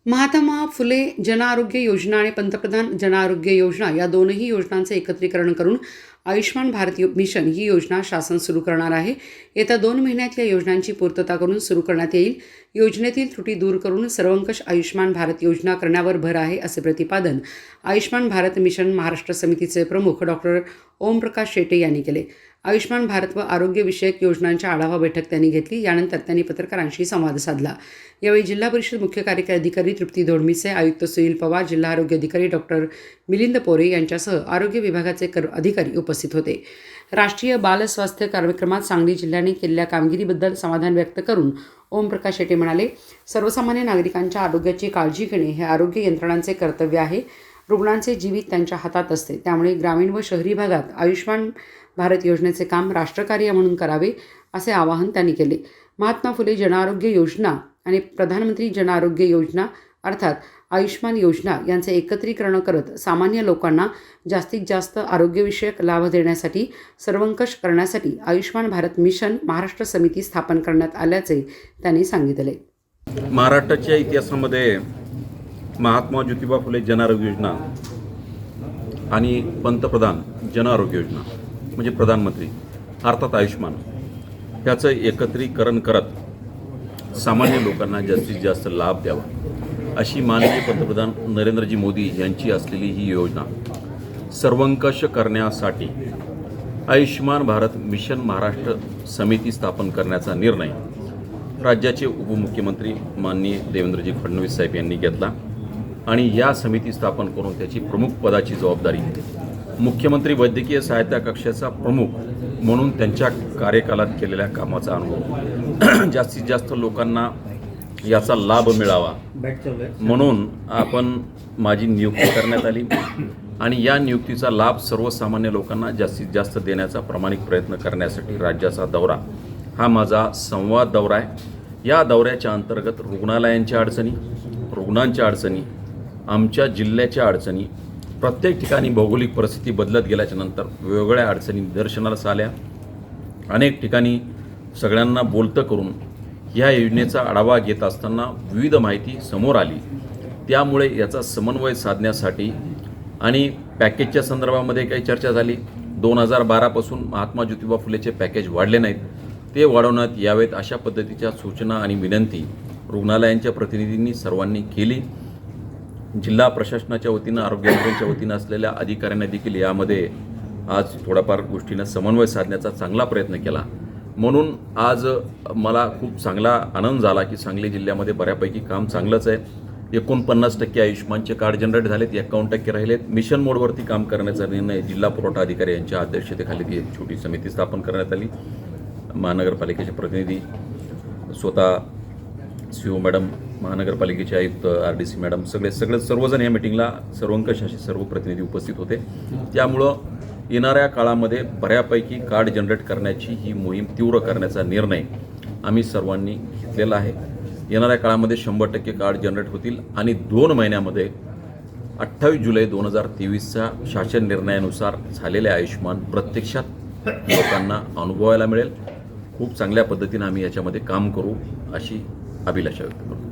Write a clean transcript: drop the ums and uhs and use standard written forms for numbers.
महात्मा फुले जनआरोग्य योजना आणि पंतप्रधान जनआरोग्य योजना या दोनही योजनांचे एकत्रीकरण करून आयुष्मान भारत मिशन ही योजना शासन सुरू करणार आहे. येत्या 2 महिन्यात या योजनांची पूर्तता करून सुरू करण्यात येईल. योजनेतील त्रुटी दूर करून सर्वंकष आयुष्मान भारत योजना करण्यावर भर आहे, असे प्रतिपादन आयुष्मान भारत मिशन महाराष्ट्र समितीचे प्रमुख डॉक्टर ओमप्रकाश शेटे यांनी केले. आयुष्मान भारत व आरोग्यविषयक योजनांच्या आढावा बैठक त्यांनी घेतली. यानंतर त्यांनी पत्रकारांशी संवाद साधला. यावेळी जिल्हा परिषद मुख्य कार्यकारी अधिकारी तृप्ती दोडमिसे, आयुक्त सुनील पवार, जिल्हा आरोग्य अधिकारी डॉक्टर मिलिंद पोरे यांच्यासह आरोग्य विभागाचे अधिकारी उपस्थित होते. राष्ट्रीय बाल स्वास्थ्य कार्यक्रमात सांगली जिल्ह्याने केलेल्या कामगिरीबद्दल समाधान व्यक्त करून ओमप्रकाश शेटे म्हणाले, सर्वसामान्य नागरिकांच्या आरोग्याची काळजी घेणे हे आरोग्य यंत्रणांचे कर्तव्य आहे. रुग्णांचे जीवित त्यांच्या हातात असते. त्यामुळे ग्रामीण व शहरी भागात आयुष्मान भारत योजनेचे काम राष्ट्रकार्य म्हणून करावे, असे आवाहन त्यांनी केले. महात्मा फुले जनआरोग्य योजना आणि प्रधानमंत्री जनआरोग्य योजना अर्थात आयुष्मान योजना यांचे एकत्रीकरण करत सामान्य लोकांना जास्तीत जास्त आरोग्यविषयक लाभ देण्यासाठी सर्वंकष करण्यासाठी आयुष्मान भारत मिशन महाराष्ट्र समिती स्थापन करण्यात आल्याचे त्यांनी सांगितले. महाराष्ट्राच्या इतिहासामध्ये महात्मा ज्योतिबा फुले जनआरोग्य योजना आणि पंतप्रधान जनआरोग्य योजना म्हणजे प्रधानमंत्री अर्थात आयुष्मान ह्याचं एकत्रीकरण करत सामान्य लोकांना जास्तीत जास्त लाभ द्यावा, अशी माननीय पंतप्रधान नरेंद्रजी मोदी यांची असलेली ही योजना सर्वंकष करण्यासाठी आयुष्मान भारत मिशन महाराष्ट्र समिती स्थापन करण्याचा निर्णय राज्याचे उपमुख्यमंत्री माननीय देवेंद्रजी फडणवीस साहेब यांनी घेतला आणि या समिती स्थापन करून त्याची प्रमुख पदाची जबाबदारी मुख्यमंत्री वैद्यकीय सहायता कक्षाचा प्रमुख म्हणून त्यांच्या कार्यकालात केलेल्या कामाचा अनुभव जास्तीत जास्त लोकांना याचा लाभ मिळावा म्हणून माझी नियुक्ती करण्यात आली आणि या नियुक्तीचा लाभ सर्वसामान्य लोकांना जास्तीत जास्त देण्याचा प्रामाणिक प्रयत्न करण्यासाठी राज्याचा दौरा हा माझा संवाद दौरा आहे. या दौऱ्याच्या अंतर्गत रुग्णालयांच्या अडचणी, रुग्णांच्या अडचणी, आमच्या जिल्ह्याच्या अडचणी, प्रत्येक ठिकाणी भौगोलिक परिस्थिती बदलत गेल्याच्या नंतर वेगवेगळ्या अडचणी निदर्शनास आल्या. अनेक ठिकाणी सगळ्यांना बोलतं करून ह्या योजनेचा आढावा घेत असताना विविध माहिती समोर आली. त्यामुळे याचा समन्वय साधण्यासाठी आणि पॅकेजच्या संदर्भामध्ये काही चर्चा झाली. 2012पासून महात्मा ज्योतिबा फुलेचे पॅकेज वाढले नाहीत, ते वाढवण्यात यावेत अशा पद्धतीच्या सूचना आणि विनंती रुग्णालयांच्या प्रतिनिधींनी सर्वांनी केली. जिल्हा प्रशासनाच्या वतीनं आरोग्यमंत्र्यांच्या वतीनं असलेल्या अधिकाऱ्यांनी देखील यामध्ये आज थोडाफार गोष्टींना समन्वय साधण्याचा चांगला प्रयत्न केला. म्हणून आज मला खूप चांगला आनंद झाला की सांगली जिल्ह्यामध्ये बऱ्यापैकी काम चांगलंच आहे. 49% आयुष्मानचे कार्ड जनरेट झालेत, 51% राहिलेत. मिशन मोडवरती काम करण्याचा निर्णय जिल्हा पुरवठा अधिकारी यांच्या अध्यक्षतेखाली ती एक छोटी समिती स्थापन करण्यात आली. महानगरपालिकेचे प्रतिनिधी स्वतः सीओ मॅडम, महानगरपालिकेचे आयुक्त, RDC मॅडम सर्वजण या मिटिंगला सर्वंकष असे सर्व प्रतिनिधी उपस्थित होते. त्यामुळं येणाऱ्या काळामध्ये बऱ्यापैकी कार्ड जनरेट करण्याची ही मोहीम तीव्र करण्याचा निर्णय आम्ही सर्वांनी घेतलेला आहे. येणाऱ्या काळामध्ये 100% कार्ड जनरेट होतील आणि 2 महिन्यामध्ये 28 जुलै 2023च्या शासन निर्णयानुसार झालेले आयुष्मान प्रत्यक्षात लोकांना अनुभवायला मिळेल. खूप चांगल्या पद्धतीनं आम्ही याच्यामध्ये काम करू अशी अभिलाषा व्यक्त करतो.